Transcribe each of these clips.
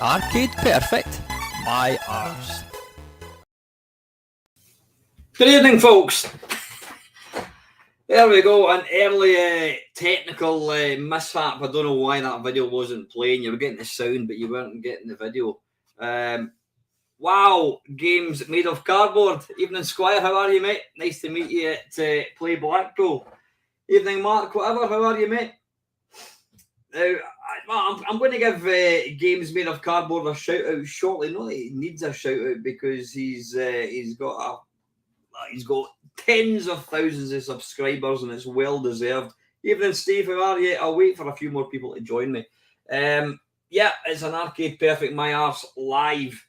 Arcade Perfect, my Arse. Good evening, folks. There we go, an early technical mishap. I don't know why that video wasn't playing. You were getting the sound, but you weren't getting the video. Wow, games made of cardboard. Evening, Squire, how are you, mate? Nice to meet you at Play Blackpool. Evening, Mark, whatever, how are you, mate? Now, I'm going to give games made of cardboard a shout out shortly. Not that he needs a shout out because he's got tens of thousands of subscribers and it's well deserved. Evening, Steve, how are you? I'll wait for a few more people to join me. Yeah, it's an Arcade Perfect My Arse live.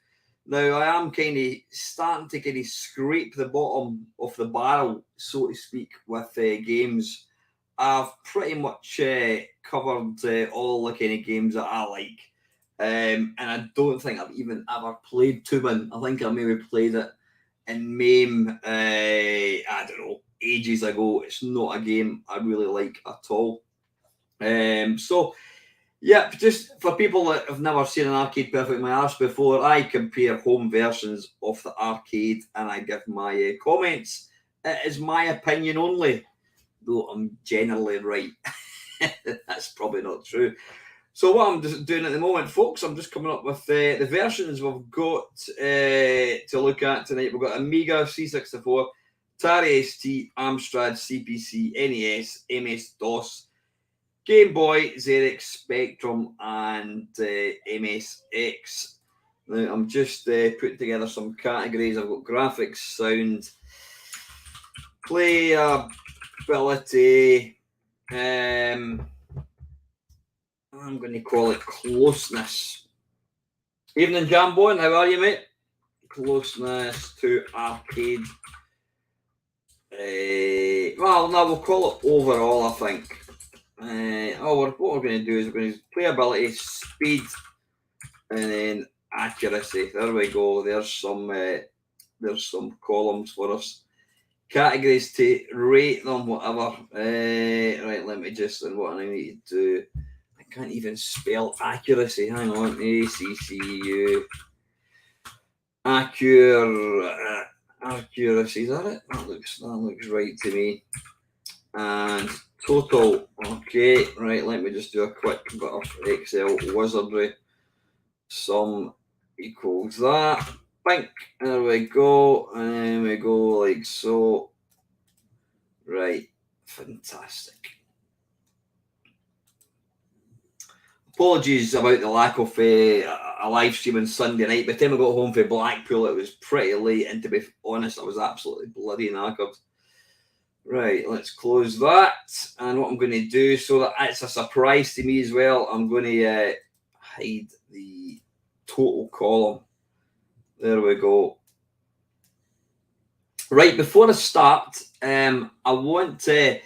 Now, I am kind of starting to kind of scrape the bottom of the barrel, so to speak, with games. I've pretty much covered all the kind of games that I like. And I don't think I've even ever played Toobin. I think I maybe played it in MAME, I don't know, ages ago. It's not a game I really like at all. So, yeah, just for people that have never seen an Arcade Perfect My Arse before, I compare home versions of the arcade and I give my comments. It is my opinion only, though I'm generally right. That's probably not true. So what I'm just doing at the moment, folks, I'm just coming up with the versions we've got to look at tonight. We've got Amiga, C64, Atari ST, Amstrad, CPC, NES, MS-DOS, Game Boy, ZX Spectrum, and MSX. Now, I'm just putting together some categories. I've got graphics, sound, playability, I'm going to call it closeness. Evening, Jambo, how are you, mate? Closeness to arcade. Well, no, we'll call it overall, I think. What we're going to do is we're going to playability, speed, and then accuracy. There we go. There's some columns for us. Categories to rate them, whatever. Right, let me just, and what I need to do. I can't even spell accuracy. Hang on. ACCU. Accuracy. Is that it? That looks right to me. And total. Okay. Right. Let me just do a quick bit of Excel wizardry. Sum equals that. Bink. There we go. And we go like so. Right. Fantastic. Apologies about the lack of a live stream on Sunday night. By the time I got home from Blackpool, it was pretty late, and to be honest, I was absolutely bloody knackered. Right, let's close that. And what I'm going to do, so that it's a surprise to me as well, I'm going to hide the total column. There we go. Right, before I start, I want to...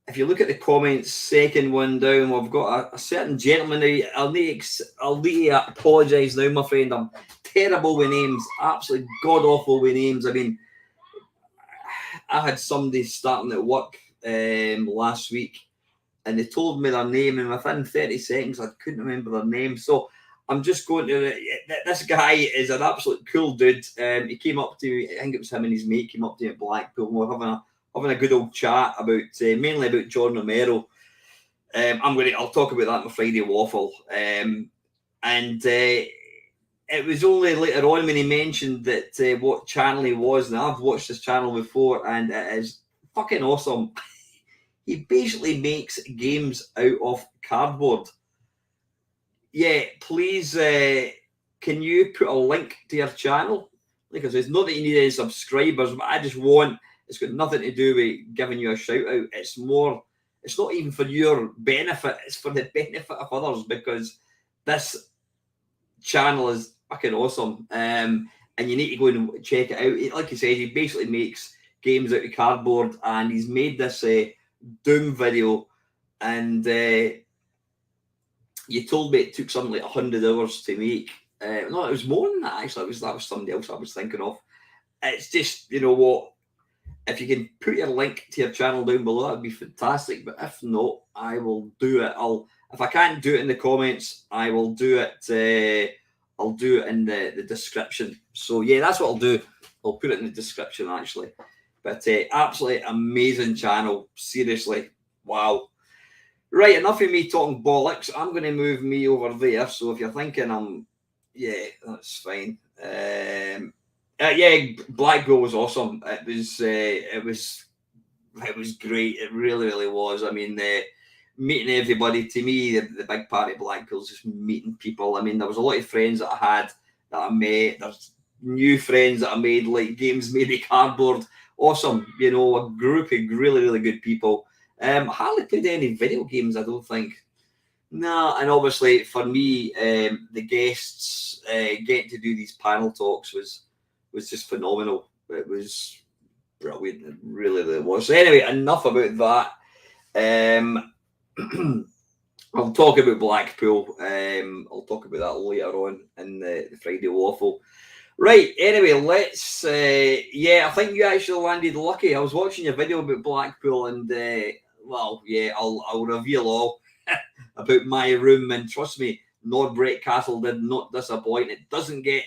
If you look at the comments, second one down, we've got a certain gentleman now. I'll need to apologise now, my friend. I'm terrible with names, absolutely god-awful with names. I mean, I had somebody starting at work last week, and they told me their name, and within 30 seconds, I couldn't remember their name. So I'm just going to... This guy is an absolute cool dude. He came up to me, I think it was him and his mate came up to me at Blackpool, and we were having a good old chat about mainly about John Romero. I'll talk about that in my Friday waffle. And it was only later on when he mentioned that what channel he was, and I've watched this channel before, and it is fucking awesome. He basically makes games out of cardboard. Yeah, please, can you put a link to your channel? Like I said, it's not that you need any subscribers, but I just want... It's got nothing to do with giving you a shout out. It's not even for your benefit. It's for the benefit of others, because this channel is fucking awesome. And you need to go and check it out. Like you said, he basically makes games out of cardboard, and he's made this Doom video. And you told me it took something like 100 hours to make. No, it was more than that, actually. That was somebody else I was thinking of. It's just, you know what? If you can put your link to your channel down below, that'd be fantastic. But if not, I will do it. If I can't do it in the comments, I will do it I'll do it in the description. So yeah, that's what I'll do. I'll put it in the description actually. But absolutely amazing channel. Seriously, wow. Right, enough of me talking bollocks. I'm going to move me over there. So if you're thinking yeah, that's fine. Yeah, Blackpool was awesome. It was great. It really, really was. I mean, meeting everybody, to me, the big part of Blackpool's just meeting people. I mean, there was a lot of friends that I had that I met. There's new friends that I made, like games made of cardboard. Awesome. You know, a group of really, really good people. I hardly played any video games, I don't think. No, and obviously for me, the guests getting to do these panel talks was just phenomenal. It was brilliant. It really, really was. So anyway, enough about that. I'll talk about Blackpool. I'll talk about that later on in the Friday Waffle. Right. Anyway, let's. Yeah, I think you actually landed lucky. I was watching your video about Blackpool, and well, yeah, I'll reveal all about my room. And trust me, Nordbrett Castle did not disappoint. It doesn't get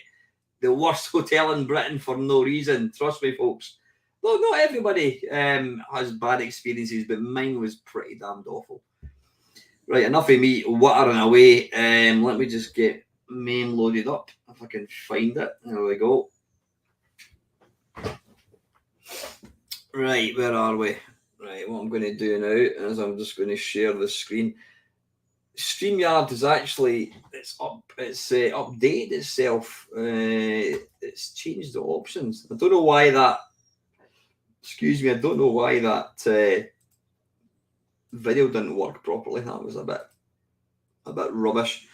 the worst hotel in Britain for no reason. Trust me, folks. Though not everybody has bad experiences, but mine was pretty damned awful. Right, enough of me watering away. Let me just get main loaded up if I can find it. There we go. Right, where are we? Right, what I'm going to do now is I'm just going to share the screen. StreamYard is actually it's updated itself. It's changed the options. I don't know why that. Excuse me, I don't know why that video didn't work properly. That was a bit rubbish.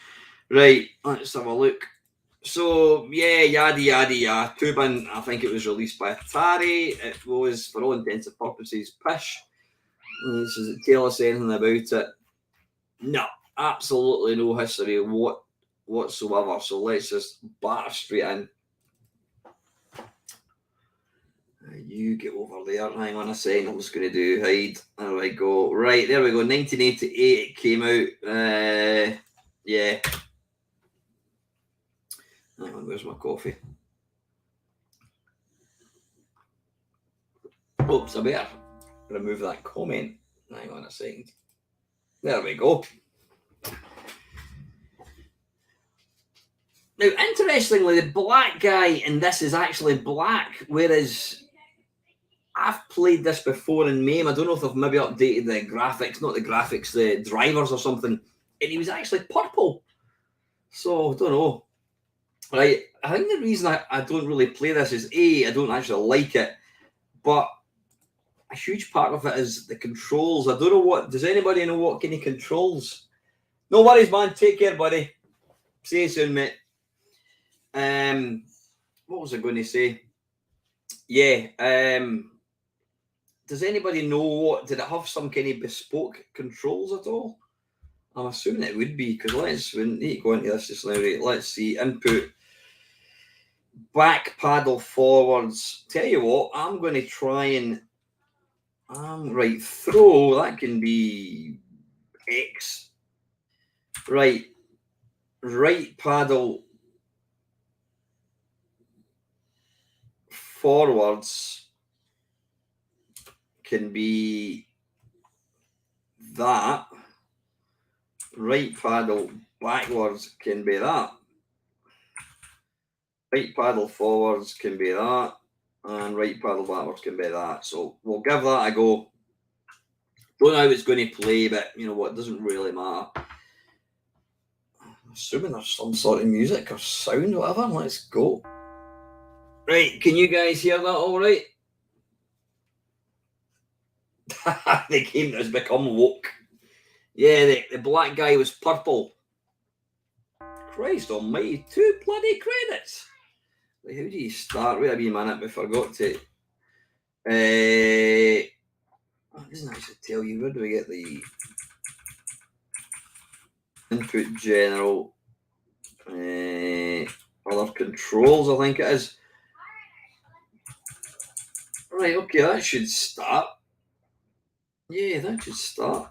Right, let's have a look. So yeah, yada yada yada. Toobin, I think it was released by Atari. It was, for all intents and purposes, pish. Does it tell us anything about it? No, absolutely no history whatsoever. So let's just batter straight in. You get over there. Hang on a second. I'm just going to do hide. There we go. Right, there we go. 1988 it came out. Yeah. Hang on, where's my coffee? Oops, I better remove that comment. Hang on a second. There we go. Now, interestingly, the black guy in this is actually black, whereas I've played this before in MAME. I don't know if they've maybe updated the graphics, not the graphics, the drivers or something, and he was actually purple. So, I don't know. Right, I think the reason I don't really play this is I don't actually like it, but a huge part of it is the controls. I don't know what. Does anybody know what kind of controls? No worries, man. Take care, buddy. See you soon, mate. What was I going to say? Yeah. Does anybody know what? Did it have some kind of bespoke controls at all? I'm assuming it would be, because we need to go into this just now. Right, let's see. Input. Back paddle forwards. Tell you what, I'm going to try and right, throw, that can be X. Right paddle forwards can be that. Right paddle backwards can be that. Right paddle forwards can be that. And right paddle backwards can be that. So we'll give that a go. Don't know how it's going to play, but you know what, it doesn't really matter. I'm assuming there's some sort of music or sound, whatever. Let's go. Right, can you guys hear that all right? The game has become woke. Yeah, the black guy was purple. Christ almighty, 2 bloody credits. Like, how do you start? Wait a wee minute, we forgot to. It doesn't actually tell you. Where do we get the input general? Other controls, I think it is. Right, okay, that should start. Yeah, that should start.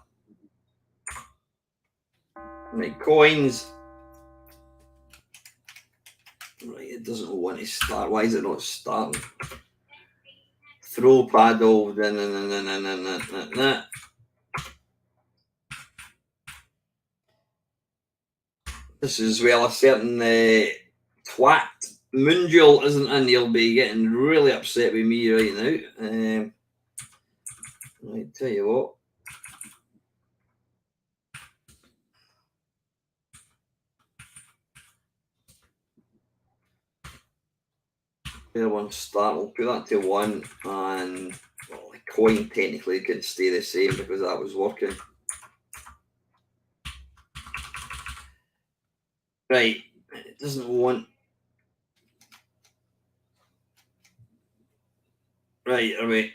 Right, coins. to start. Why is it not starting? Throw paddle. This is well a certain twat Moonjewel isn't in. He'll be getting really upset with me right now. I tell you what. There one start. We'll put that to 1, and well, the coin technically could stay the same because that was working. Right, it doesn't want. Right, are we?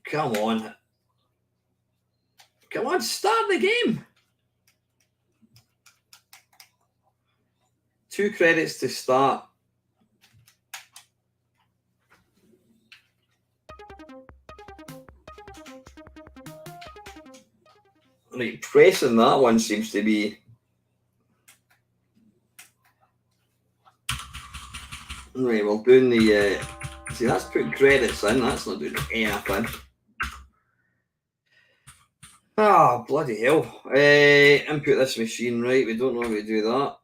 Come on. Come on, start the game. 2 credits to start. Right, pressing that one seems to be. Right, well, doing the. See, that's putting credits in, that's not doing anything. Ah, bloody hell. Input this machine, right? We don't know how to do that.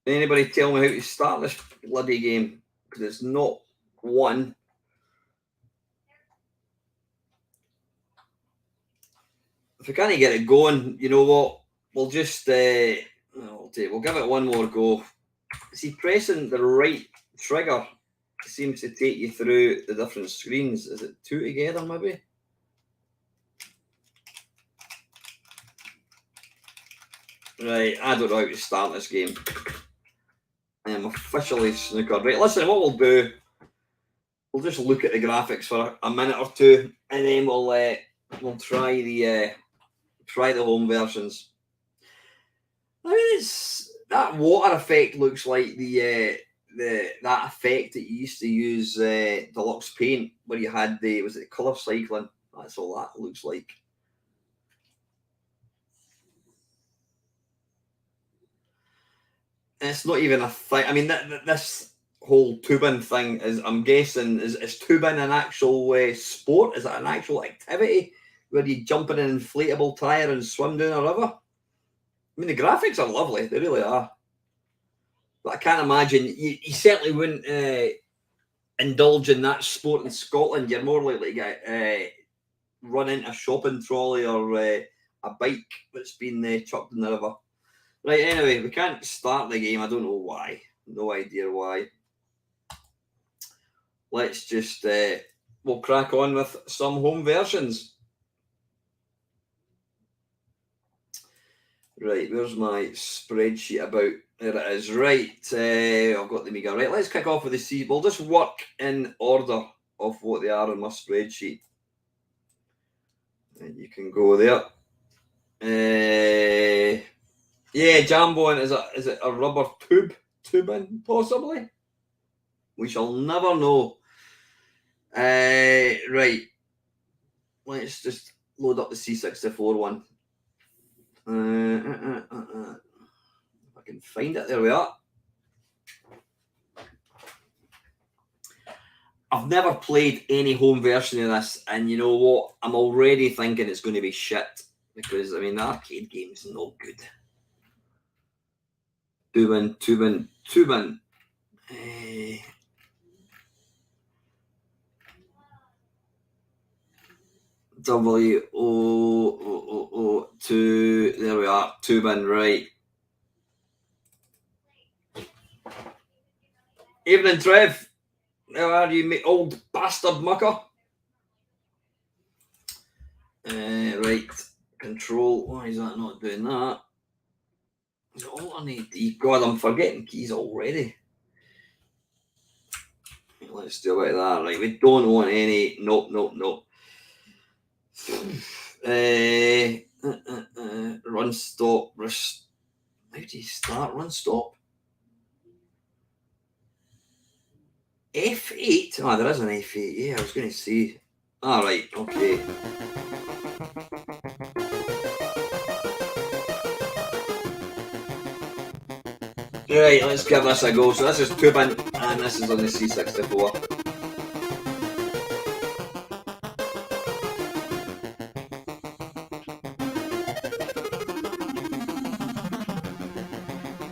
Anybody tell me how to start this bloody game? Because it's not one. If we can't get it going, you know what? We'll just we'll give it one more go. See, pressing the right trigger seems to take you through the different screens. Is it 2 together, maybe? Right, I don't know how to start this game. I am officially snookered. Right, listen, what we'll do, we'll just look at the graphics for a minute or two, and then we'll try the home versions. I mean, it's that water effect looks like that effect that you used to use deluxe paint where you had was it color cycling? That's all that looks like. And it's not even a thing. I mean, this whole Toobin thing is, I'm guessing, is Toobin an actual sport? Is it an actual activity where you jump in an inflatable tire and swim down a river? I mean, the graphics are lovely. They really are. But I can't imagine, you certainly wouldn't indulge in that sport in Scotland. You're more likely to get run into a shopping trolley or a bike that's been chucked in the river. Right, anyway, we can't start the game. I don't know why. No idea why. Let's just, we'll crack on with some home versions. Right, where's my spreadsheet about? There it is. Right, I've got the Amiga. Right, let's kick off with the C. We'll just work in order of what they are on my spreadsheet. And you can go there. Yeah, Jamboing is it a rubber tubing possibly? We shall never know. Right, let's just load up the C64 one. If I can find it, there we are. I've never played any home version of this, and you know what? I'm already thinking it's going to be shit because I mean the arcade game's no good. Toobin. W-O-O-O-2. There we are. Toobin, right. Evening, Trev. How are you, old bastard mucker? Right. Control. Why is that not doing that? Alternate D. God, I'm forgetting keys already. Let's do a bit of that. Right, we don't want any. Nope. Run, stop. How do you start run, stop? F8. Oh, there is an F8. Yeah, I was going to say. Alright, okay. Right, let's give this a go. So this is Toobin, and this is on the C64.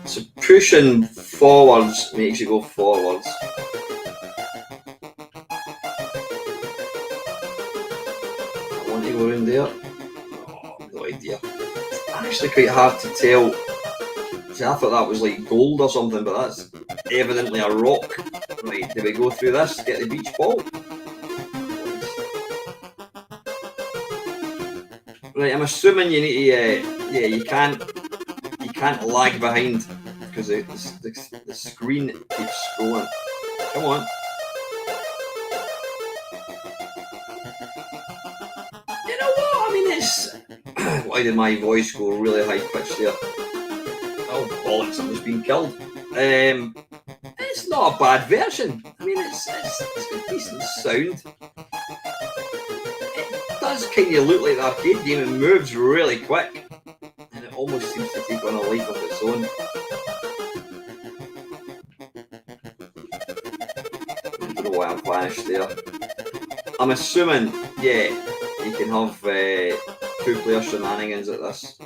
So pushing forwards makes you go forwards. I want to go around there. Oh, no idea. It's actually quite hard to tell. See, I thought that was like gold or something, but that's evidently a rock. Right, do we go through this to get the beach ball? Right, I'm assuming you need to, yeah, you can't lag behind because the screen keeps scrolling. Come on. You know what? I mean, it's... Why did my voice go really high pitched there? Oh, bollocks, I'm just being killed. It's not a bad version. I mean, it's got decent sound. It does kind of look like the arcade game. It moves really quick. And it almost seems to take on a life of its own. I don't know why I'm vanished there. I'm assuming, yeah, you can have two-player shenanigans at this.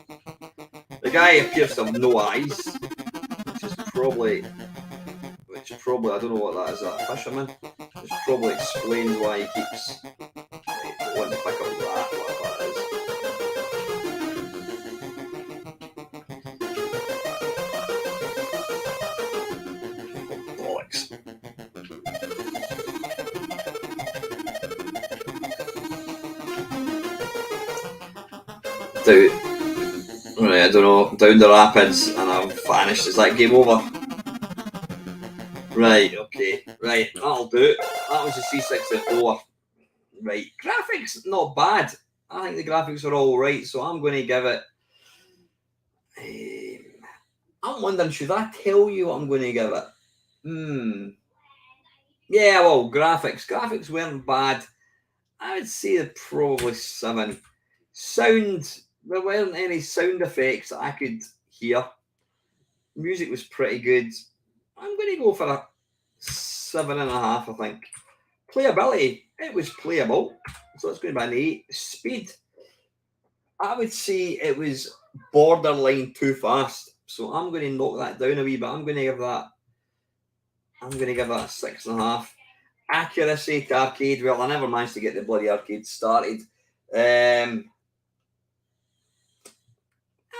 The guy appears to have no eyes, which probably, I don't know what that is, a fisherman, which probably explains why he keeps wanting to pick up that, whatever that is. Bollocks. Right, I don't know, down the rapids and I've vanished. Is that game over? Right, okay. Right, that'll do it. That was the C64. Right, graphics, not bad. I think the graphics are all right, so I'm going to give it... I'm wondering, should I tell you what I'm going to give it? Yeah, well, graphics weren't bad. I would say they're probably 7. Sound, there weren't any sound effects that I could hear. Music was pretty good. I'm going to go for a 7.5, I think. Playability, it was playable, so it's going to be an 8. Speed, I would say it was borderline too fast, so I'm going to knock that down a wee bit. I'm going to give that a 6.5. Accuracy to arcade, well, I never managed to get the bloody arcade started. I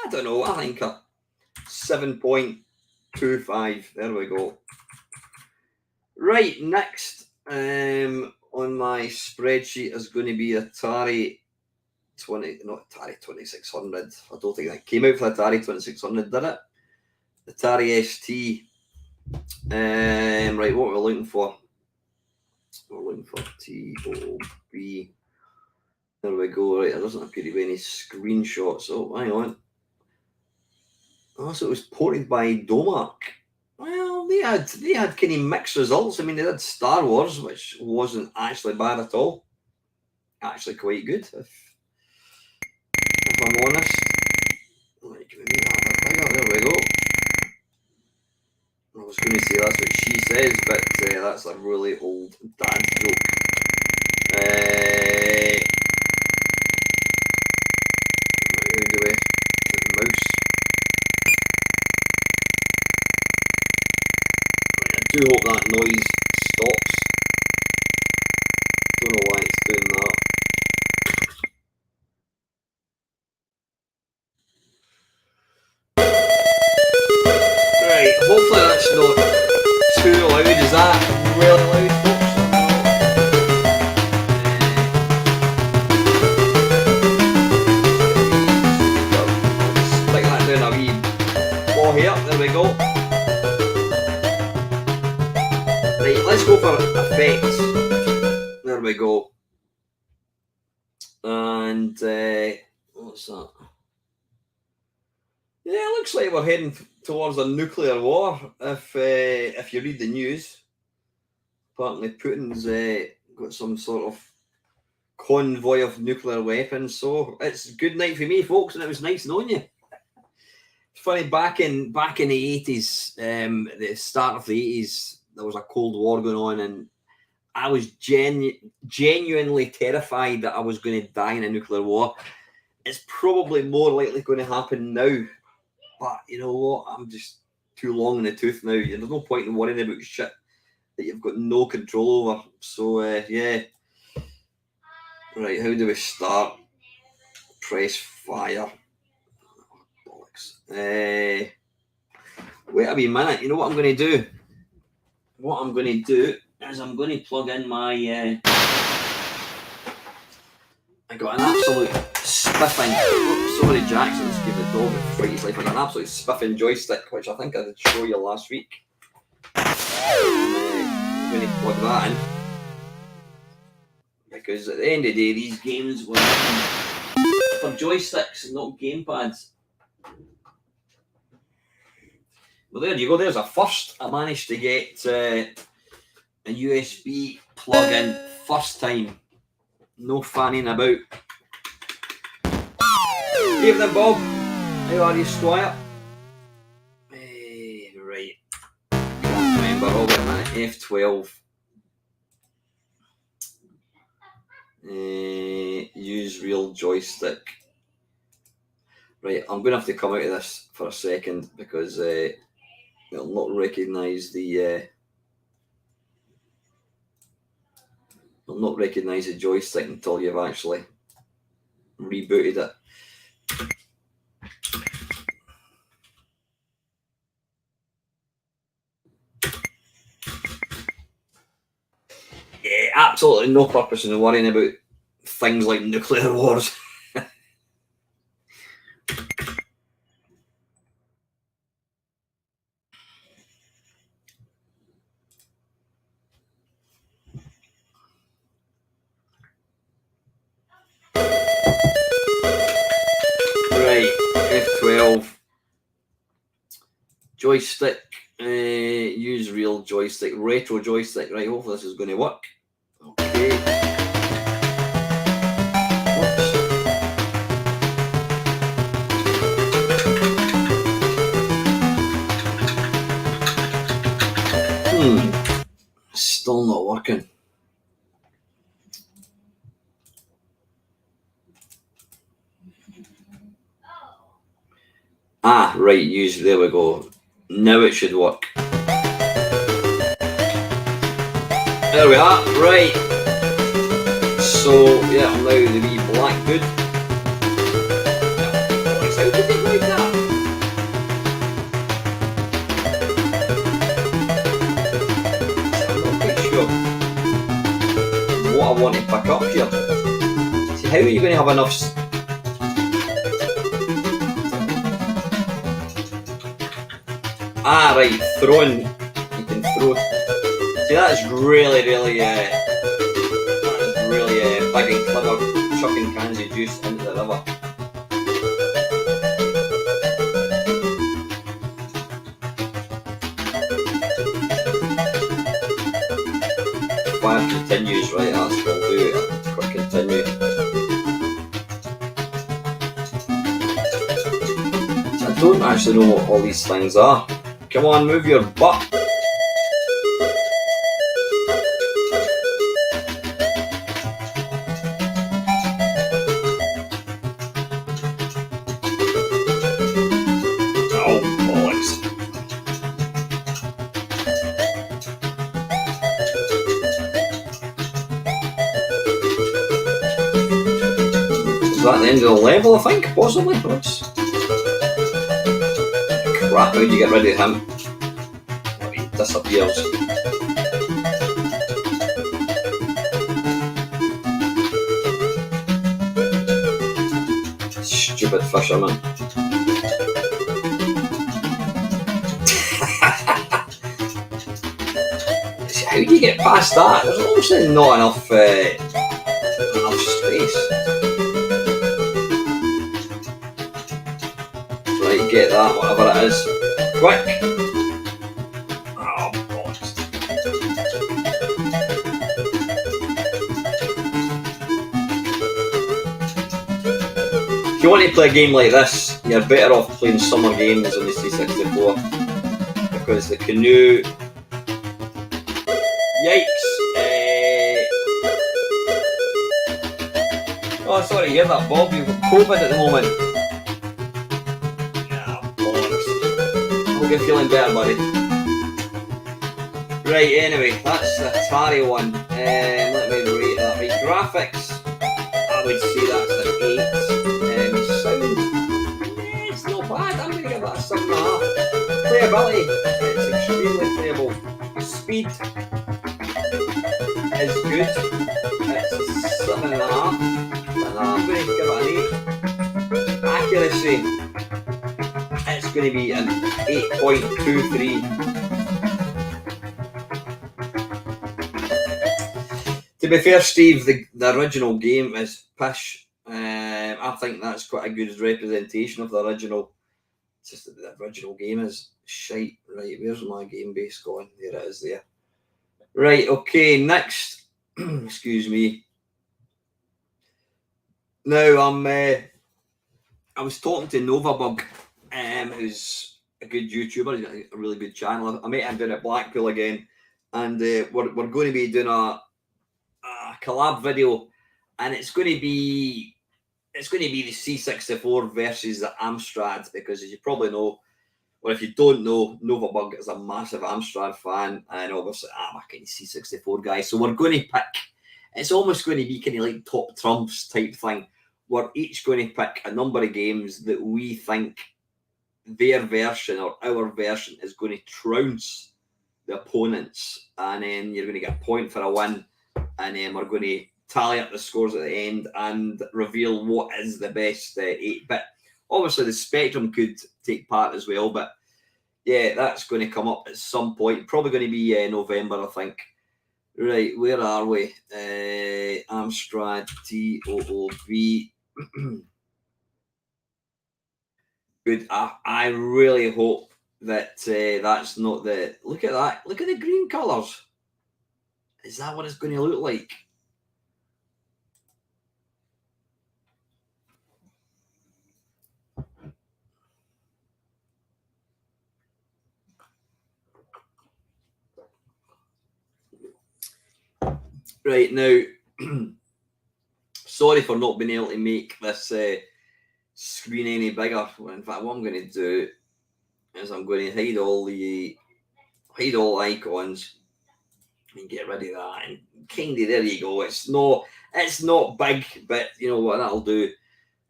don't know, I think a 7.25. There we go. Right, next on my spreadsheet is going to be Atari 2600. I don't think that came out for Atari 2600, did it? Atari ST. Right, what we're looking for? We're looking for TOB. There we go. Right, there doesn't appear to be any screenshots. Oh, hang on. Oh, so it was ported by Domark. Well, they had kind of mixed results. I mean, they had Star Wars, which wasn't actually bad at all. Actually, quite good, if I'm honest. Right, can we make that a bit bigger? There we go. I was going to say that's what she says, but that's a really old dad joke. How do we? The mouse. I do hope that noise stops. Don't know why it's doing that. Right, hopefully that's not too loud. Is that really loud, folks? Stick that down a wee ball here. There we go. Right, let's go for effects. There we go. And what's that? Yeah, it looks like we're heading towards a nuclear war. If you read the news, apparently Putin's got some sort of convoy of nuclear weapons. So it's good night for me, folks, and it was nice knowing you. It's funny, back in the 80s, the start of the 80s, there was a Cold War going on, and I was genuinely terrified that I was going to die in a nuclear war. It's probably more likely going to happen now, but you know what? I'm just too long in the tooth now. There's no point in worrying about shit that you've got no control over. So yeah. Right, how do we start? Press fire. Oh, bollocks. Wait a wee minute. You know what I'm going to do? What I'm going to do is I'm going to plug in my... I got an absolute spiffing... Oops, sorry, Jackson's give the dog a fright. He's like, I got an absolute spiffing joystick, which I think I did show you last week. I'm going to plug that in. Because at the end of the day, these games were for joysticks, not gamepads. Well, there you go. There's a first. I managed to get a USB plug-in first time. No fanning about. Evening, Bob. How are you, Squire? Right. Can't remember. Hold on a minute. F12. Use real joystick. Right, I'm going to have to come out of this for a second because it'll not recognise the it'll not recognise the joystick until you've actually rebooted it. Yeah, absolutely no purpose in worrying about things like nuclear wars. Right, F12. Joystick. Use real joystick. Retro joystick. Right, hopefully this is going to work. Okay. Still not working. Ah, right, use, there we go. Now it should work. There we are, right. So, yeah, I'm now the wee black dude. How did they like that? I'm not quite sure what I want to pick up here. See, how are you going to have enough... Ah, right, throwing. You can throw. See, that's really, really, big and clever, chucking cans of juice into the river. Fire continues, right? That's what we'll do. Quick continue. So I don't actually know what all these things are. Come on, move your butt. Oh, bollocks. Is that the end of the level, I think? Possibly? Oops. Crap, how do you get rid of him? Oh, he disappears. Stupid fisherman. How do you get past that? There's obviously not enough space. Right, get that, whatever it is. Quick! Oh, bollocks. you want to play a game like this, you're better off playing summer games on the C64, because the canoe. Yikes! Oh, sorry, hear that, Bob? You've got COVID at the moment. Yeah, bollocks. Hope you're feeling better, buddy. Right, anyway, that's the Atari one. Let me rate that. Right, graphics, I would say that's an 8. Sound, it's not bad. I'm going to give that a 7.5. Playability, it's extremely playable. Speed is good. It's 7.5. I'm going to give it an 8. Accuracy, it's going to be an 8.23. To be fair, Steve, the original game is pish. I think that's quite a good representation of the original. It's just that the original game is shite. Right, where's my game base going? There it is there. Right, okay, next. Excuse me. Now, I was talking to Novabug, who's a good YouTuber. He's got a really good channel. I met him down at Blackpool again, and we're going to be doing a collab video, and it's going to be the C64 versus the Amstrad, because as you probably know, or if you don't know, Novabug is a massive Amstrad fan, and obviously I'm a kind of C64 guy. So we're going to pick. It's almost going to be kind of like top trumps type thing. We're each going to pick a number of games that we think their version or our version is going to trounce the opponents, and then you're going to get a point for a win, and then we're going to tally up the scores at the end and reveal what is the best 8-bit. Obviously, the Spectrum could take part as well, but yeah, that's going to come up at some point. Probably going to be November, I think. Right, where are we? Amstrad TOOB. Good. I really hope that that's not the. Look at that. Look at the green colours. Is that what it's going to look like? Right, now, sorry for not being able to make this screen any bigger. In fact, what I'm going to do is I'm going to hide all icons and get rid of that. And kind of, there you go. It's not big, but you know what that'll do.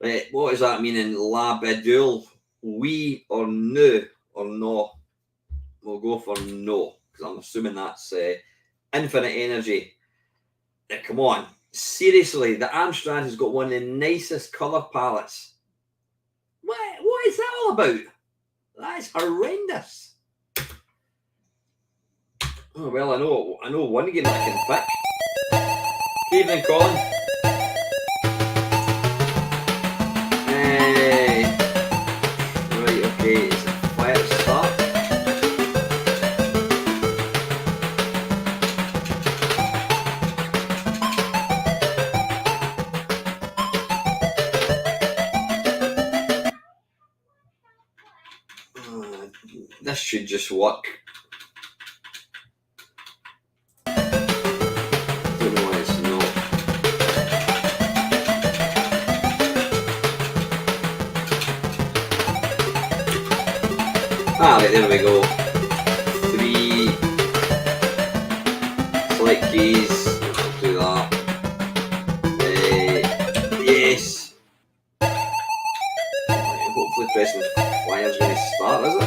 Right, what does that mean in Labidule? We or no or no? We'll go for no, because I'm assuming that's infinite energy. Now, come on, seriously, the Amstrad has got one of the nicest colour palettes. What is that all about? That is horrendous. Oh well, I know one game I can pick. Good evening, Colin. Right, okay, it's a quiet start. This should just work. Don't know why it's not. Right, there we go. 3. Select keys. I'll do that. Yes. Hopefully pressing wire's going to start, is it?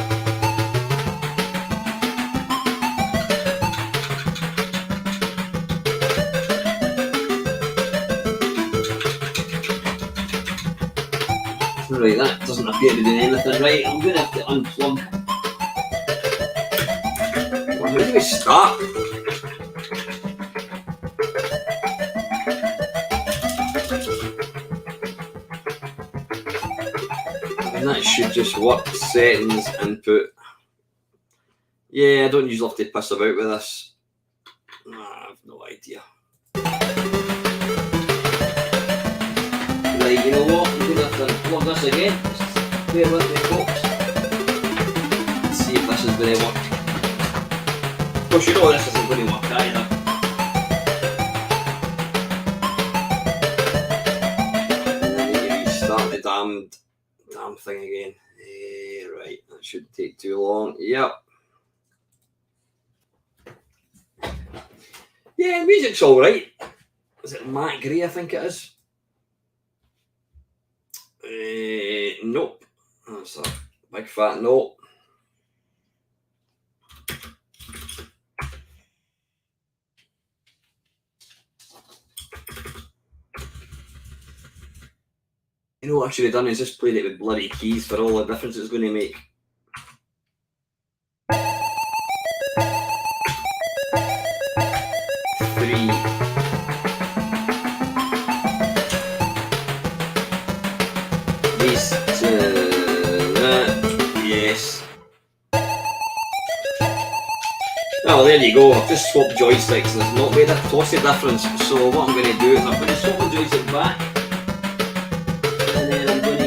Right, that doesn't appear to be doing anything. Right, I'm going to have to unplug. Where do we start? And that should just work. Settings, input. Yeah, I don't usually have to piss about with this. I have no idea. Right, you know what? I'm going to have to unplug this again. Just bear with me, folks. Let's see if this is going to work. Of course, you know this isn't going to work either. And then you restart the damn thing again. Right, that shouldn't take too long. Yep. Yeah, music's alright. Is it Matt Gray, I think it is? Nope. That's a big fat no. You know what I should have done is just played it with bloody keys for all the difference it's going to make. Yes. Oh, there you go. I've just swapped joysticks and it's not made a toss of difference. So what I'm going to do is I'm going to swap the joystick back. And then I'm going to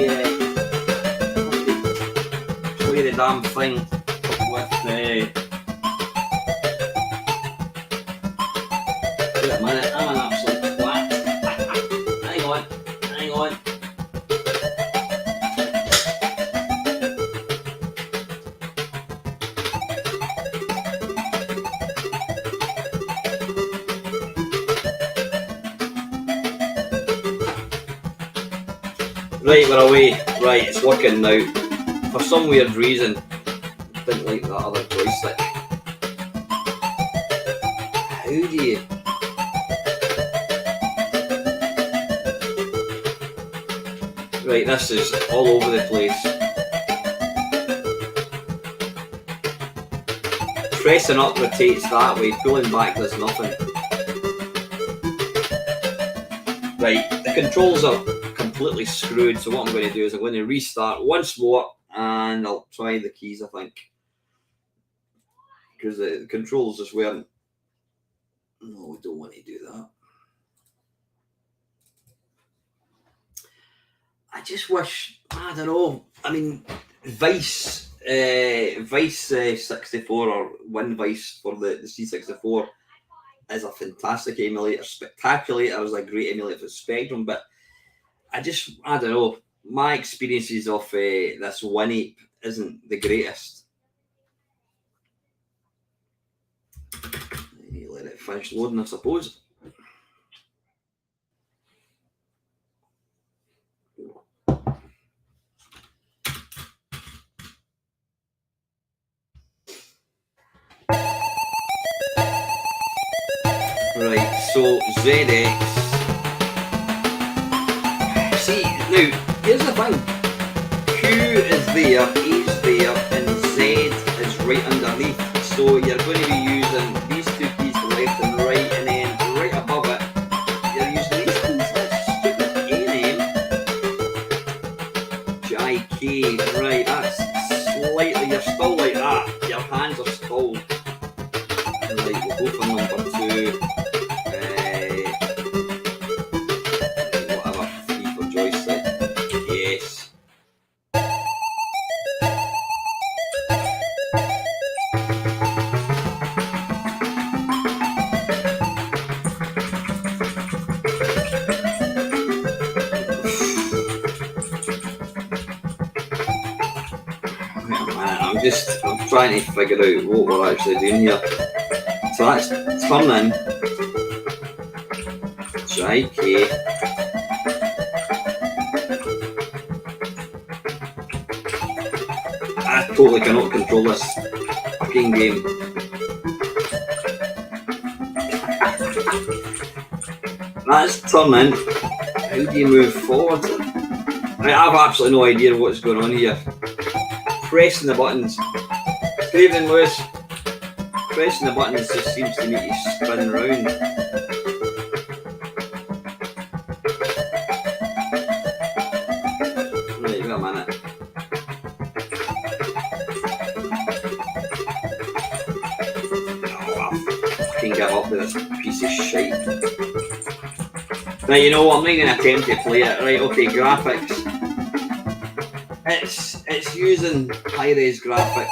play the damn thing with the... Wait a minute, I'm an absolute twat. Hang on. Right, we're away. Right, it's working now. For some weird reason, I didn't like that other joystick. How do you... Right, this is all over the place. Pressing up rotates that way, pulling back does nothing. Right, the controls are completely screwed, so what I'm going to do is I'm going to restart once more and I'll try the keys, I think, because the controls just weren't... No, we don't want to do that. I just wish, I don't know, I mean, Vice 64 or WinVice for the C64 is a fantastic emulator. Spectaculator is a great emulator for Spectrum, but I don't know, my experiences of this WinApe isn't the greatest. Let it finish loading, I suppose. Right, so ZX. See, now, here's the thing. Q is there, A is there, and Z is right underneath. So you're going to be using these two keys left and right, and then right above it, you're using these keys. That's stupid. JK. Right, that's slightly, you're still like that. Your hands are stalled. Right, we'll go for number 2. Whatever, 3 for joystick. Yes. I'm trying to figure out what we're actually doing here. So that's turning JK. I totally cannot control this fucking game. That's turning. How do you move forward? Right, I have absolutely no idea what's going on here. Pressing the buttons. Good evening, Lewis. Pressing the buttons just seems to make you spin round. Right, wait a minute. Oh, I fucking give up with this piece of shite. Right, you know what? I'm not going to attempt to play it. Right, okay, graphics. It's using high-res graphics.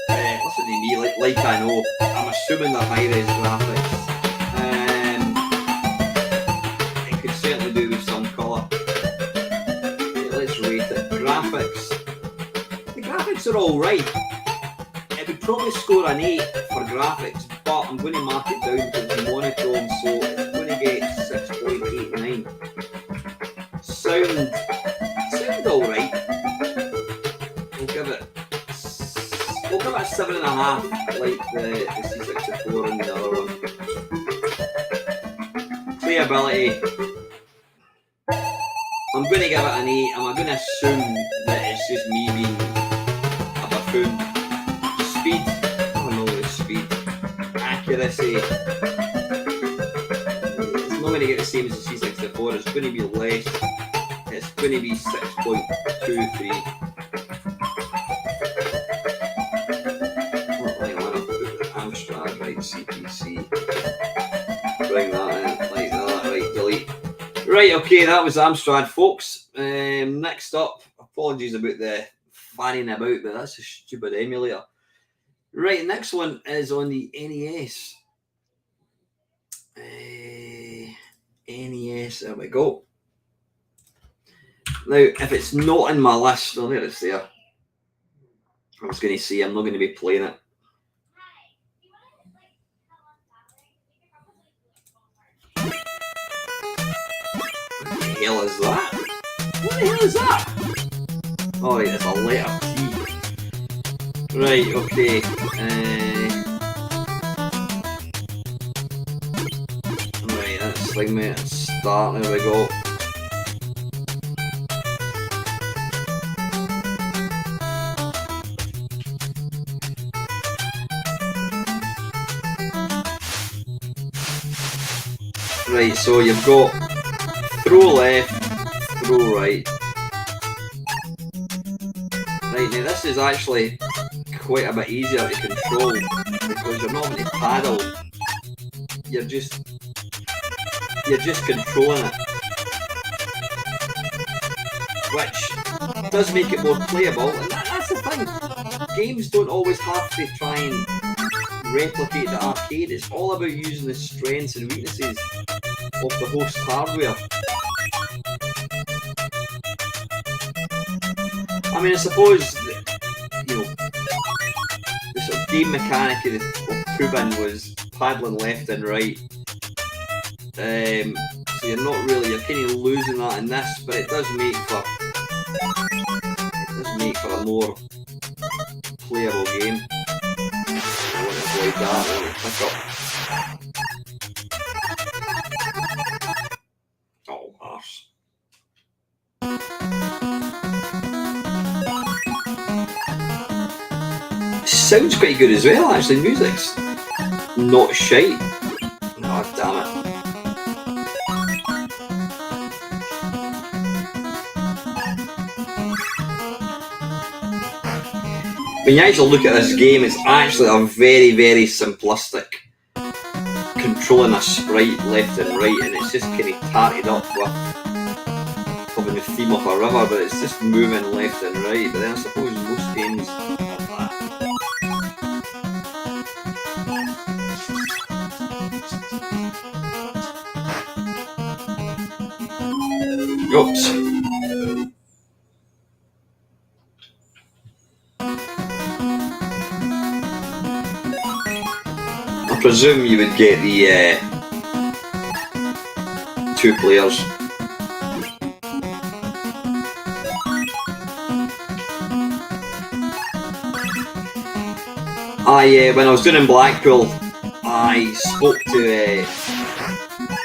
Listen to me, like I know. I'm assuming they're high-res graphics. It could certainly do with some colour. Okay, let's rate it. Graphics. The graphics are all right. It would probably score an 8 for graphics, but I'm going to mark it down because it's monochrome, so it's going to get 6.89. Sound all right. We'll give it a 7.5, like the C64 and the other one. Playability, I'm going to give it an 8. I'm going to assume that it's just me being a buffoon. Speed, oh no, the speed. Accuracy, it's not going to get the same as the C64. It's going to be less. It's going to be 6.23. Amstrad, right, CPC. Bring that in, like that, right, delete. Right, okay, that was Amstrad, folks. Next up, apologies about the fanning about, but that's a stupid emulator. Right, next one is on the NES. NES, there we go. Now, if it's not in my list, oh, there it's there. I was going to say, I'm not going to be playing it. What the hell is that? What the hell is that? Oh, right, it's a letter T. Right, okay. Right, that's like me. Start, there we go. Right, so you've got throw left, throw right. Right, now this is actually quite a bit easier to control because you're not going to paddle. You're just controlling it, which does make it more playable. And that's the thing. Games don't always have to try and replicate the arcade. It's all about using the strengths and weaknesses of the host hardware. I mean, I suppose that, you know, the sort of game mechanic of Toobin was paddling left and right. So you're kind of losing that in this, but it does make for a more playable game. I want to avoid that. I want to pick up. Oh, arse. Sounds pretty good as well, actually. Music's not shite. Oh, damn it. When you actually look at this game, it's actually a very, very simplistic controlling a sprite left and right, and it's just kind of tarted up with probably the theme of a river, but it's just moving left and right. But then I suppose most games have that. Oops. I presume you would get the 2 players. When I was doing in Blackpool, I spoke to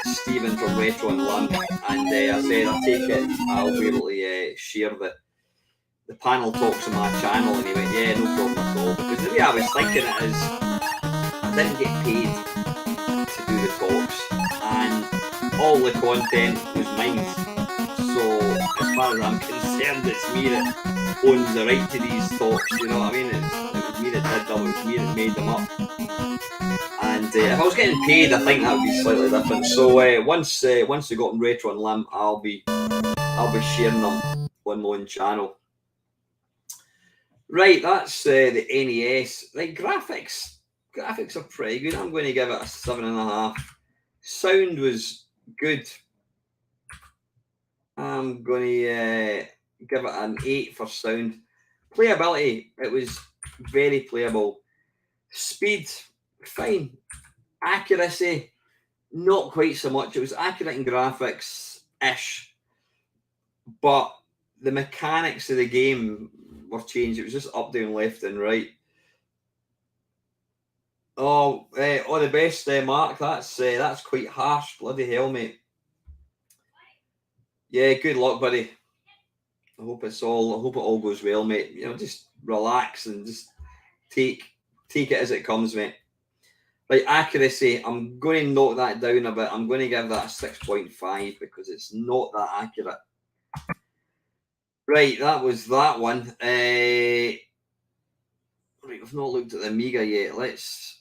Stephen from Retro and Lund, and I said, I take it I'll be able to share the panel talks on my channel, and he went, yeah, no problem at all, because the way I was thinking it is, I didn't get paid to do the talks, and all the content was mine, so as far as I'm concerned, it's me that owns the right to these talks, you know what I mean? It was me that did them, it was me that made them up. And if I was getting paid, I think that would be slightly different. So once they got on Retro and Limb, I'll be sharing them on my own channel. Right, that's the NES. Right, graphics are pretty good. I'm going to give it a 7.5. Sound was good. I'm going to give it an 8 for sound. Playability, it was very playable. Speed, fine. Accuracy, not quite so much. It was accurate in graphics-ish, but the mechanics of the game were changed. It was just up, down, left, and right. Oh, all the best, Mark. That's quite harsh. Bloody hell, mate. Yeah, good luck, buddy. I hope it all goes well, mate. You know, just relax and just take it as it comes, mate. Right, accuracy. I'm going to knock that down a bit. I'm going to give that a 6.5 because it's not that accurate. Right, that was that one. Right, we've not looked at the Amiga yet. Let's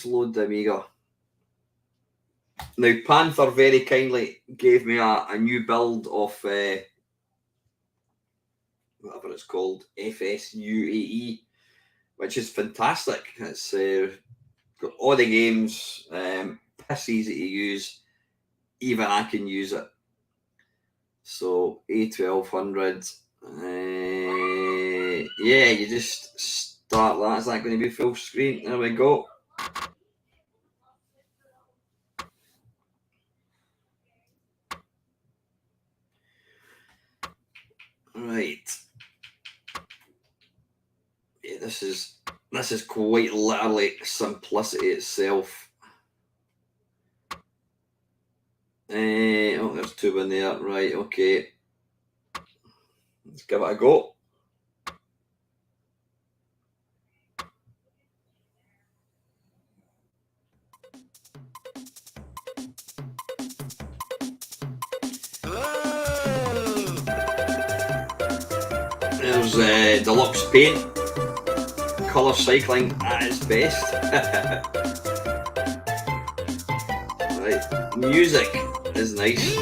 load the Amiga. Now, Panther very kindly gave me a new build of whatever it's called, FSUAE, which is fantastic. It's got all the games, piss easy to use. Even I can use it. So A1200. Yeah, you just start that. Is that going to be full screen? There we go. Right. Yeah, this is quite literally simplicity itself. Oh, there's Toobin there. Right, okay. Let's give it a go. There's deluxe paint, colour cycling at its best. Right, music is nice.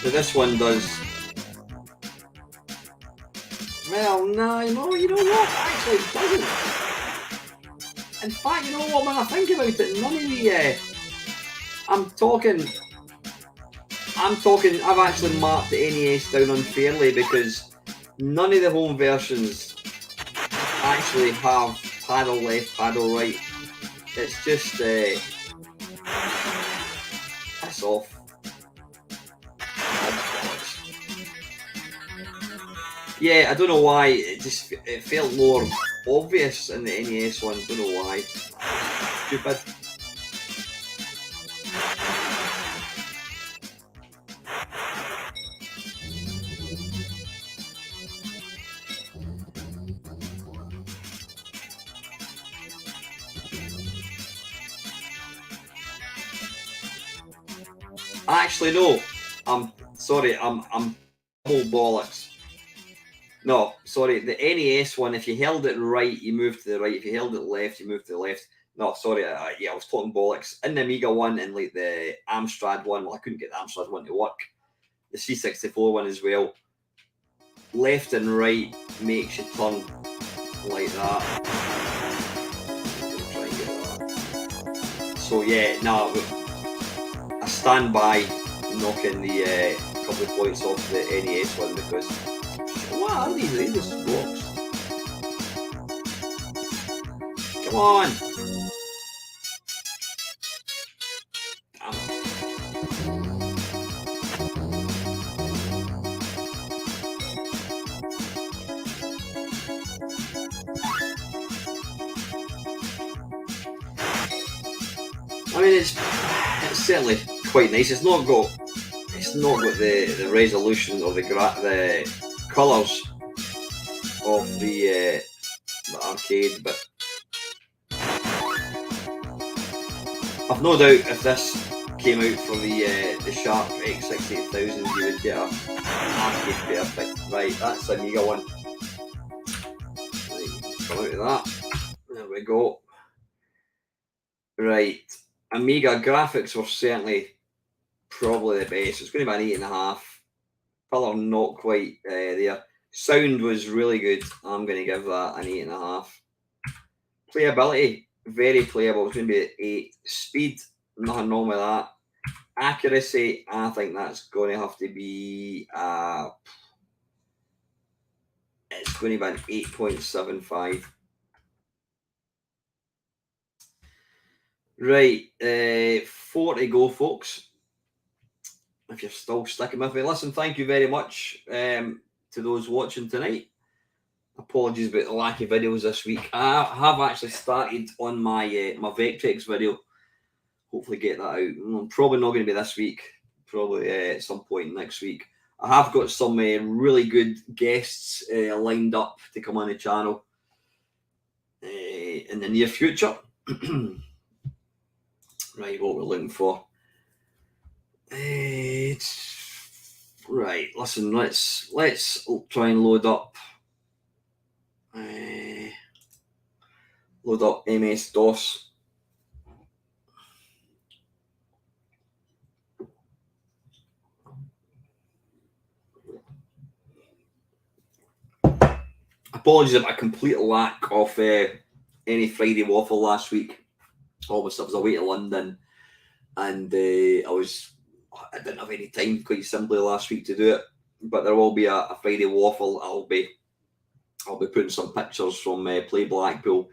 So this one does. Well, no, you know what? Actually, it doesn't. In fact, you know what? When I think about it, none of the. I'm talking. I've actually marked the NES down unfairly because none of the home versions actually have paddle left, paddle right. It's just piss off. Yeah, I don't know why. It felt more obvious in the NES one. Don't know why. Stupid. Actually, no. I'm sorry. I'm double bollocks. No, sorry. The NES one. If you held it right, you moved to the right. If you held it left, you moved to the left. No, sorry. Yeah, I was talking bollocks. In the Amiga one and like the Amstrad one. Well, I couldn't get the Amstrad one to work. The C64 one as well. Left and right makes you turn like that. Try and get that. So yeah, no. I stand by knocking the couple of points off the NES one because what are these? Are these just blocks? Come on! Damn it. I mean, it's certainly quite nice. It's not got the resolution or the colours of the arcade, but I've no doubt if this came out for the Sharp X68000, you would get an arcade perfect. Right, that's Amiga one. Right. Come out of that. There we go. Right. Amiga graphics were certainly probably the best. It's going to be an 8.5. Color not quite there. Sound was really good. I'm going to give that an 8.5. Playability, very playable. It's going to be an 8. Speed, nothing wrong with that. Accuracy, I think that's going to have to be it's going to be an 8.75. Right, 4 to go, folks. If you're still sticking with me, listen, thank you very much to those watching tonight. Apologies about the lack of videos this week. I have actually started on my my Vectrex video. Hopefully get that out. Probably not going to be this week. Probably at some point next week. I have got some really good guests lined up to come on the channel in the near future. Right, what we're looking for. Right, listen, let's try and load up MS-DOS. Apologies about a complete lack of any Friday waffle last week. Obviously, I was away to London, and I didn't have any time, quite simply, last week to do it. But there will be a Friday waffle. I'll be putting some pictures from Play Blackpool,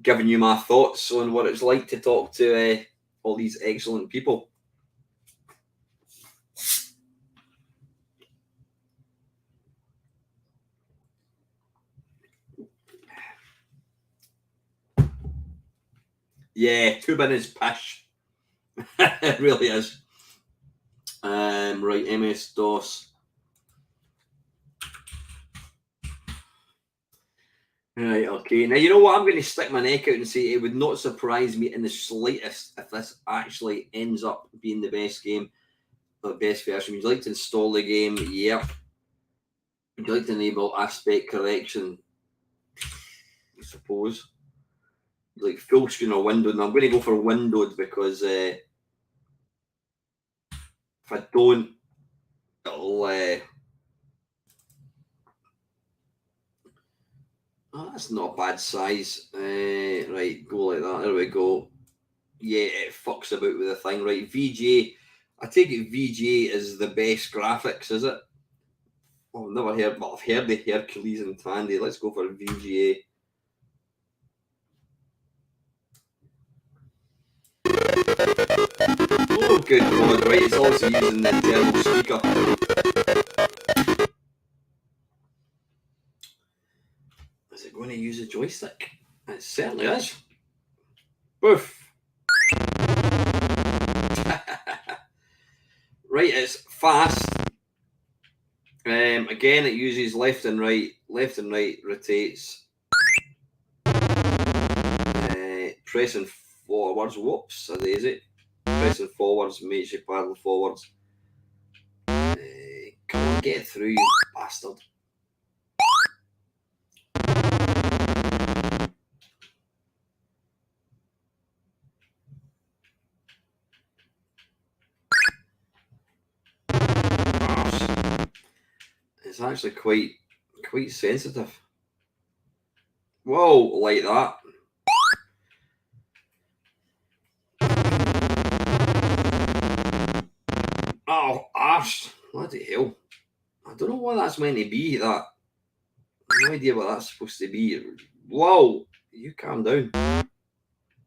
giving you my thoughts on what it's like to talk to all these excellent people. Yeah, Toobin is pish. It really is. Right, MS-DOS. Right, okay. Now, you know what? I'm going to stick my neck out and say it would not surprise me in the slightest if this actually ends up being the best game, or the best version. Would you like to install the game? Yep. Would you like to enable aspect correction? I suppose. Like full screen or windowed. And I'm going to go for windowed because if I don't, it'll... Oh, that's not a bad size. Right, go like that. There we go. Yeah, it fucks about with the thing. Right, VGA. I take it VGA is the best graphics, is it? Oh, I've never heard, but I've heard the Hercules and Tandy. Let's go for VGA. Oh, good God, right, it's also using the internal speaker. Is it going to use a joystick? It certainly is. Boof. Right, it's fast. Again, it uses left and right rotates. Pressing forwards, whoops, a daisy. Pressing forwards makes you paddle forwards. Come on, get it through, you bastard. Arse. It's actually quite sensitive. Whoa, like that. Oh, arse. Bloody hell. I don't know what that's meant to be, that. No idea what that's supposed to be. Whoa, you calm down.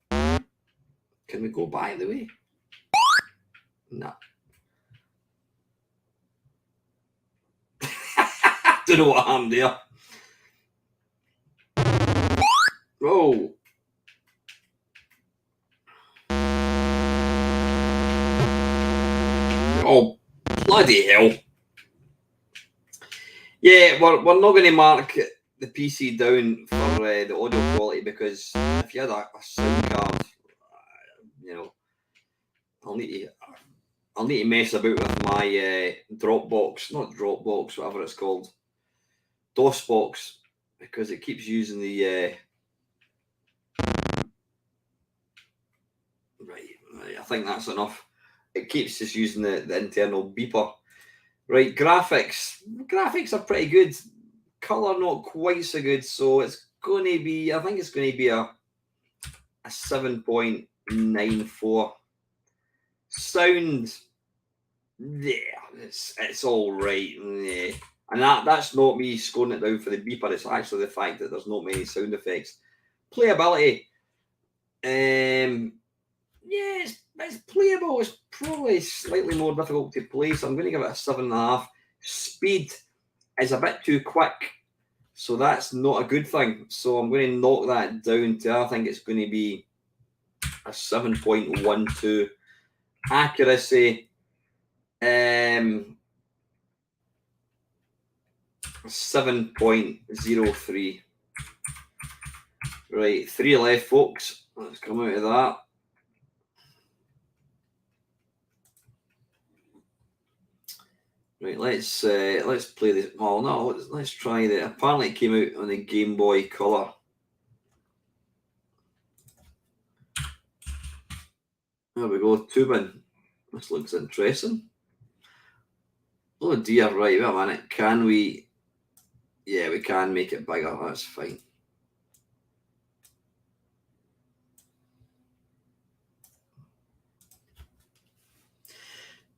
Can we go by the way? Nah. Don't know what happened there. Whoa. Oh, bloody hell. Yeah, we're not going to mark the PC down for the audio quality, because if you had a sound card, you know, I'll need to mess about with my Dropbox, not Dropbox, whatever it's called, DOS box, because it keeps using the right. I think that's enough. It keeps just using the internal beeper. Right, graphics are pretty good. Color not quite so good, so it's going to be. I think it's going to be a 7.94. Sound, yeah, it's all right. Yeah. And that's not me scoring it down for the beeper. It's actually the fact that there's not many sound effects. Playability, yeah, it's playable. It's probably slightly more difficult to play, so I'm going to give it a 7.5. Speed is a bit too quick, so that's not a good thing. So I'm going to knock that down to, I think it's going to be a 7.12. Accuracy, 7.03. Right, 3 left, folks. Let's come out of that. Right, let's play this. Oh no, let's try that. Apparently, it came out on the Game Boy Color. There we go, Toobin. This looks interesting. Oh dear, right, wait a minute. Can we? Yeah, we can make it bigger. That's fine.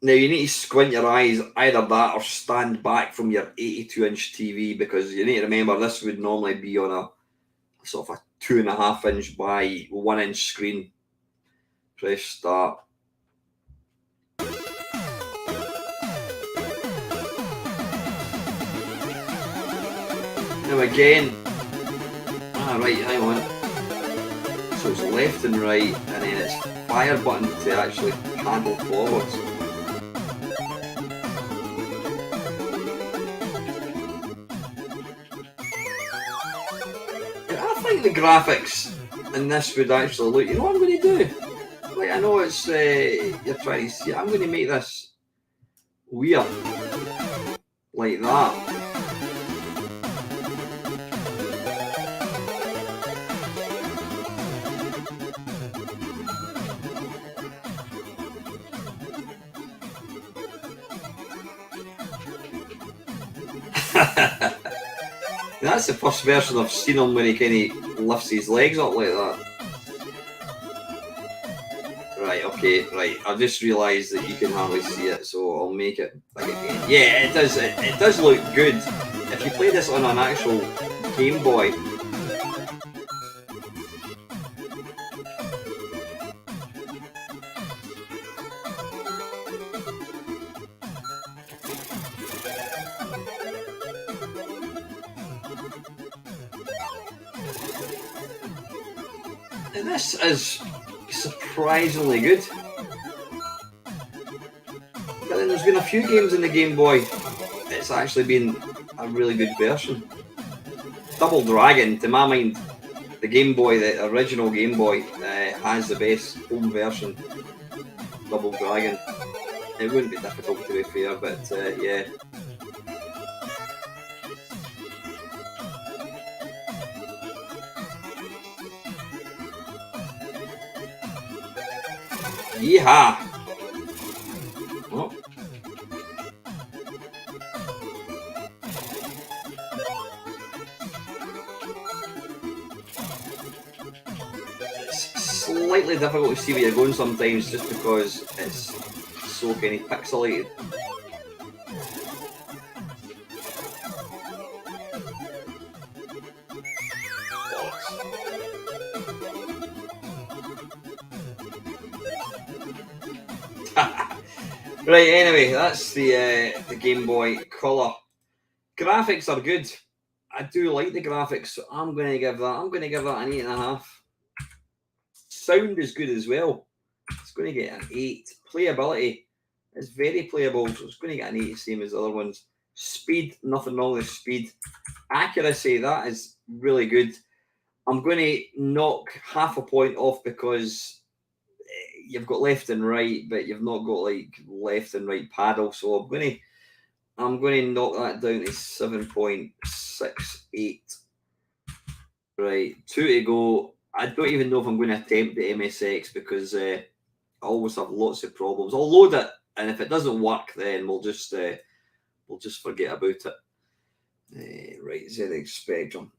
Now you need to squint your eyes, either that or stand back from your 82-inch TV, because you need to remember this would normally be on a sort of a 2.5-inch by 1-inch screen. Press start. Now again, right, hang on. So it's left and right, and then it's fire button to actually paddle forwards. I think the graphics in this would actually look. You know what I'm going to do? Like, I know it's you're trying to see. I'm going to make this weird, like that. That's the first version I've seen him when he kind of lifts his legs up like that. Right, okay, right. I've just realised that you can hardly see it, so I'll make it big again. Yeah, it does. It does look good. If you play this on an actual Game Boy. And this is surprisingly good. But then there's been a few games in the Game Boy. It's actually been a really good version. Double Dragon, to my mind, the Game Boy, the original Game Boy, has the best home version. Double Dragon. It wouldn't be difficult to be fair, but yeah. Yeehaw! Oh. It's slightly difficult to see where you're going sometimes, just because it's so kind of pixelated. Right, anyway, that's the Game Boy Color. Graphics are good. I do like the graphics, so I'm going to give that an 8.5. Sound is good as well. It's going to get an 8. Playability is very playable, so it's going to get an 8, same as the other ones. Speed, nothing wrong with speed. Accuracy, that is really good. I'm going to knock half a point off because you've got left and right, but you've not got like left and right paddle. So I'm going to knock that down to 7.68. Right, 2 to go. I don't even know if I'm going to attempt the MSX because I always have lots of problems. I'll load it, and if it doesn't work, then we'll just forget about it. Right, ZX Spectrum.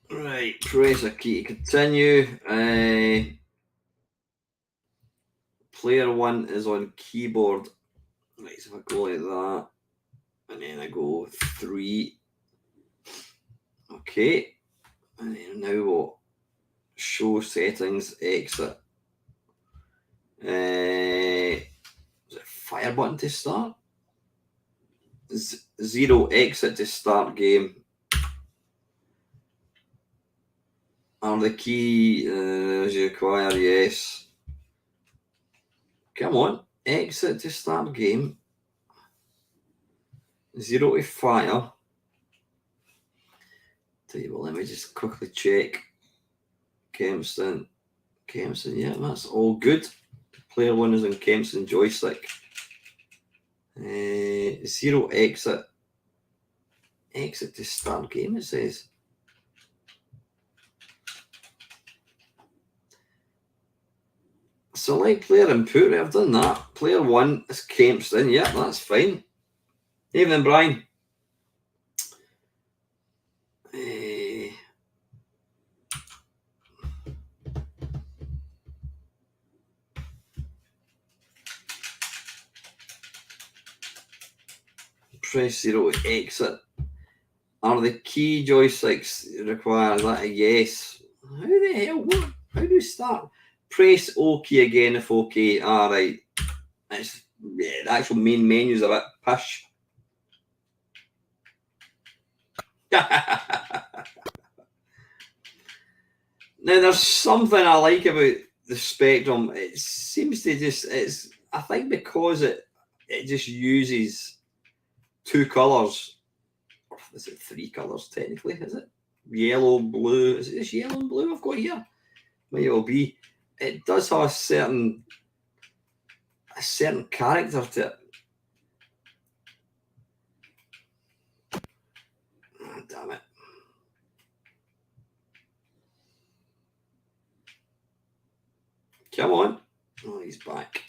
Right, press a key to continue. Player 1 is on keyboard. Right, so if I go like that, and then I go 3. Okay, and then now what? Show settings, exit. Is it fire button to start? 0 exit to start game. Are the key you require? Yes. Come on, exit to start game. 0 to fire. Tell you what, let me just quickly check. Kempston, yeah, that's all good. Player 1 is on Kempston joystick. 0 exit. Exit to start game, it says. Select player input. I've done that. Player 1 is Kempston. Yeah, that's fine. Evening, Brian. Press 0 to exit. Are the key joysticks required? That a yes. How the hell? What? How do we start? Press O key again if okay. Alright. The actual main menu's a bit pish. Now, there's something I like about the Spectrum. It seems to just, I think because it just uses 2 colours. Is it 3 colours technically? Is it? Yellow, blue. Is it just yellow and blue I've got here? Might well be. It does have a certain character to it. Oh, damn it. Come on. Oh, he's back.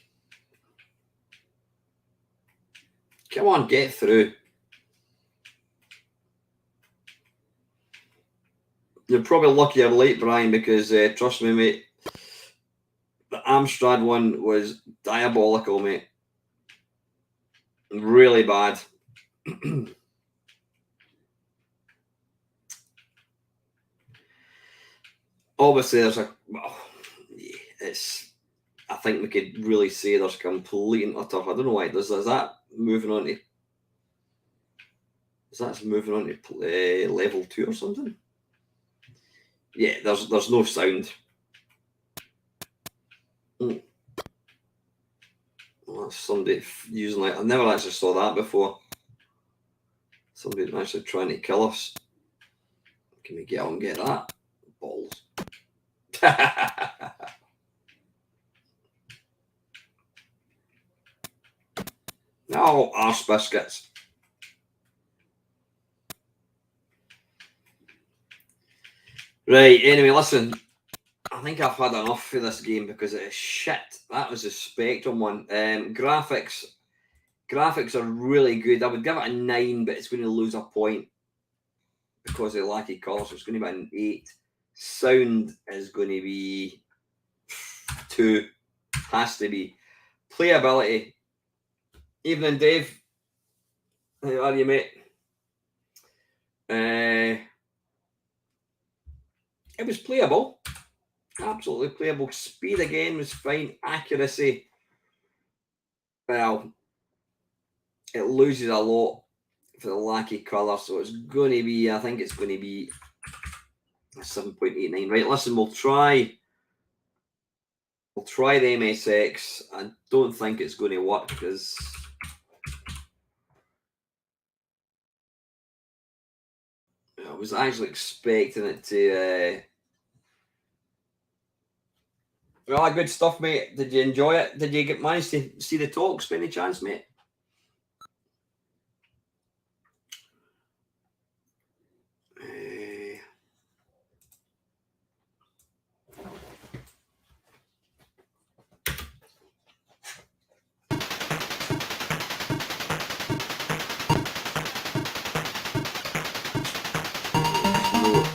Come on, get through. You're probably lucky you're late, Brian, because trust me, mate, the Amstrad one was diabolical, mate. Really bad. Obviously, there's I think we could really say there's complete and utter. I don't know why it does. Is that moving on to? Is that moving on to level 2 or something? Yeah, there's no sound. Well, that's somebody using I never actually saw that before. Somebody actually trying to kill us. Can we get out and get that? Balls. No, arse biscuits. Right, anyway, listen. I think I've had enough for this game because it is shit. That was the Spectrum one. Graphics are really good. I would give it a 9, but it's going to lose a point because of the lacky colours. So it's going to be an 8. Sound is going to be 2. Has to be. Playability. Evening, Dave. How are you, mate? It was playable. Absolutely playable. Speed again was fine. Accuracy, well, it loses a lot for the lacky colour. So it's going to be, I think it's going to be a 7.89. Right, listen, we'll try the MSX. I don't think it's going to work because was actually expecting it to. Good stuff, mate. Did you enjoy it? Did you manage to see the talks by any chance, mate?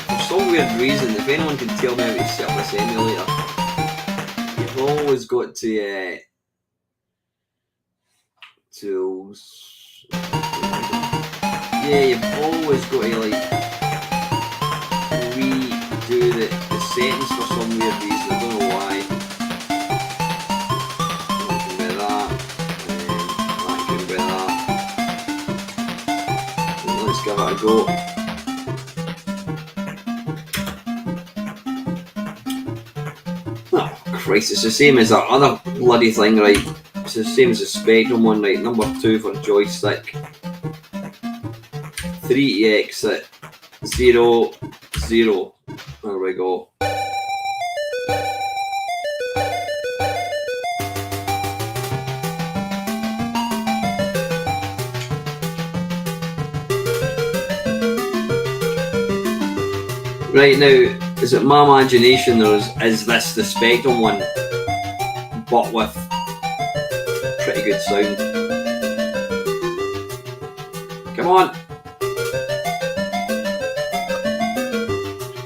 For some weird reason, if anyone can tell me how to set up this emulator, you've always got to tools. Yeah, you've always got to like redo the settings for some weird reason. I don't know why. That can be that, and that can be that. Let's give it a go. Christ, it's the same as that other bloody thing, right? It's the same as the Spectrum one, right? Number 2 for joystick. 3 to exit. 0, 0. There we go. Right now, is it my imagination or is this the Spectrum one, but with pretty good sound? Come on!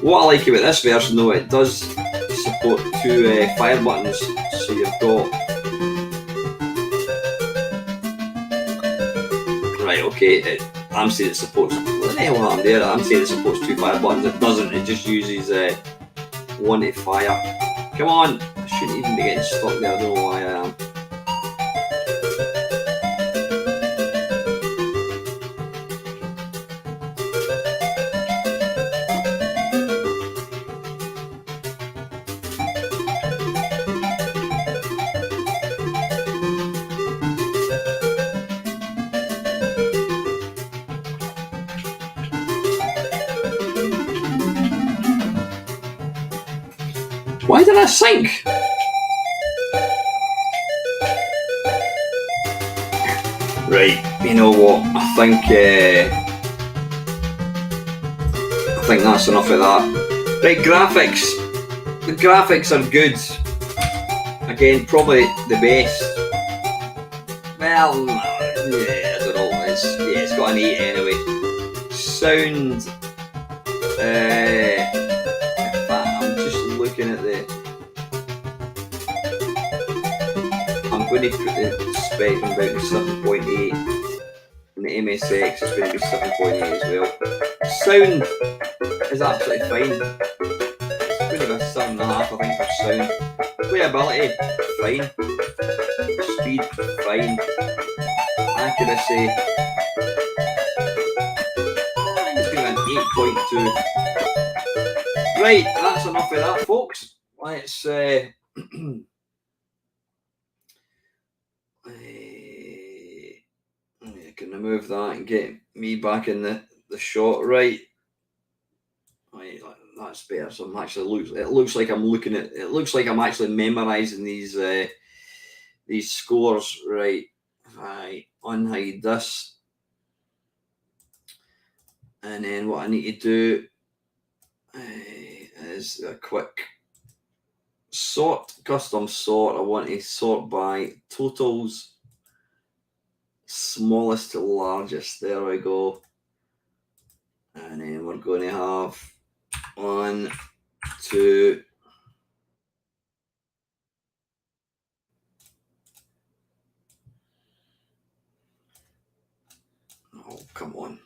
What I like about this version though, it does support 2 fire buttons, so you've got... Right, okay, I'm saying it supports... What the hell happened there? I'm saying it supports 2 fire buttons, it doesn't, it just uses 1 to fire. Come on! I shouldn't even be getting stuck there, I don't know why I am. Why did I sink? Right, you know what? I think that's enough of that. Right, graphics. The graphics are good. Again, probably the best. Well, yeah, I don't know. It's got an 8 anyway. Sound. I'm just looking at I'm going to put the Spectrum down to 7.8, and the MSX is going to be 7.8 as well. Sound is absolutely fine. It's going to be a 7.5, I think, for sound. Playability, fine. Speed, fine. Accuracy, I think it's going to be an 8.2. Right, that's enough of that, folks. Let's I can remove that and get me back in the shot. Right, that's better. So I'm actually it looks like I'm looking at it. Looks like I'm actually memorizing these scores. Right, if I unhide this, and then what I need to do is a quick sort, custom sort. I want to sort by totals, smallest to largest. There we go. And then we're going to have 1, 2, oh come on.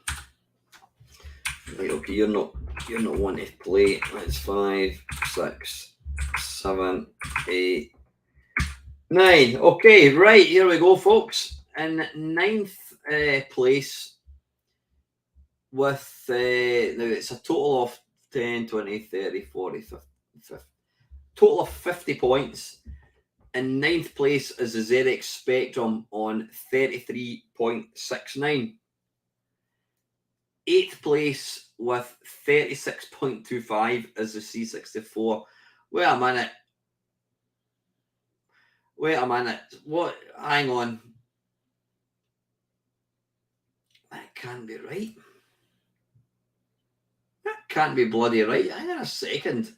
Right, okay, you're not one to play. That's 5, 6, 7, 8, 9. Okay, right, here we go, folks. In 9th place with now it's a total of 10, 20, 30, 40, 50, total of 50 points. In 9th place is the ZX Spectrum on 33.69. 8th place with 36.25 is the C64. Wait a minute. What? Hang on. That can't be right. That can't be bloody right. Hang on a second.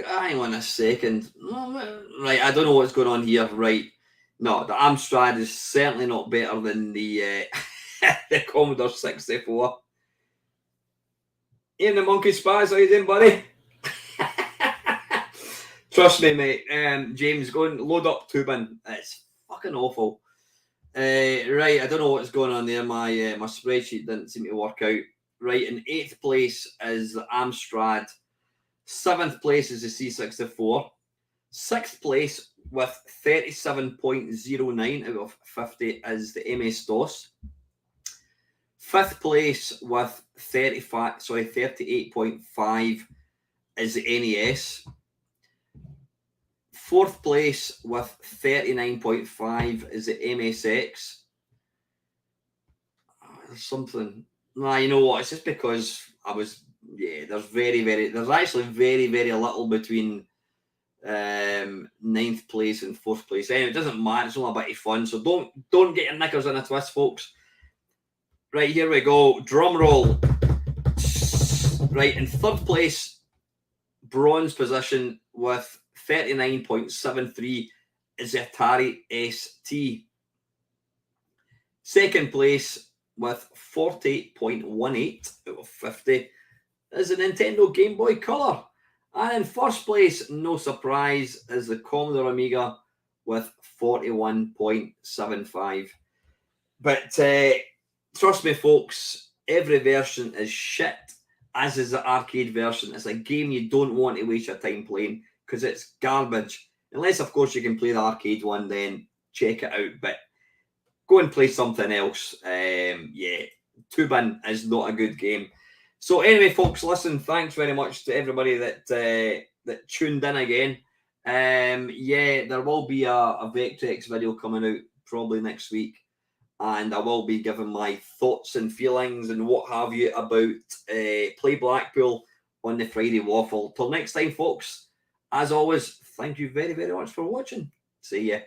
Hang on a second. Right, I don't know what's going on here. Right. No, the Amstrad is certainly not better than the the Commodore 64. Ian the Monkey Spies, how you doing, buddy? Trust me, mate. James, go and load up Toobin. It's fucking awful. Right, I don't know what's going on there. My spreadsheet didn't seem to work out. Right, in 8th place is the Amstrad. 7th place is the C64. 6th place with 37.09 out of 50 is the MS-DOS. 5th place with 38.5 is the NES. 4th place with 39.5 is the MSX. There's something. Nah, you know what? It's just because I was. Yeah, there's actually very little between 9th place and 4th place. Anyway, it doesn't matter. It's only a bit of fun. So don't get your knickers in a twist, folks. Right, here we go. Drum roll. Right, in 3rd place, bronze position with 39.73 is the Atari ST. 2nd place with 40.18 out of 50 is the Nintendo Game Boy Color. And in 1st place, no surprise, is the Commodore Amiga with 41.75. But trust me, folks, every version is shit, as is the arcade version. It's a game you don't want to waste your time playing because it's garbage. Unless, of course, you can play the arcade one, then check it out. But go and play something else. Yeah, Toobin is not a good game. So anyway, folks, listen, thanks very much to everybody that tuned in again. Yeah, there will be a Vectrex video coming out probably next week. And I will be giving my thoughts and feelings and what have you about Play Blackpool on the Friday Waffle. Till next time, folks, as always, thank you very much for watching. See ya.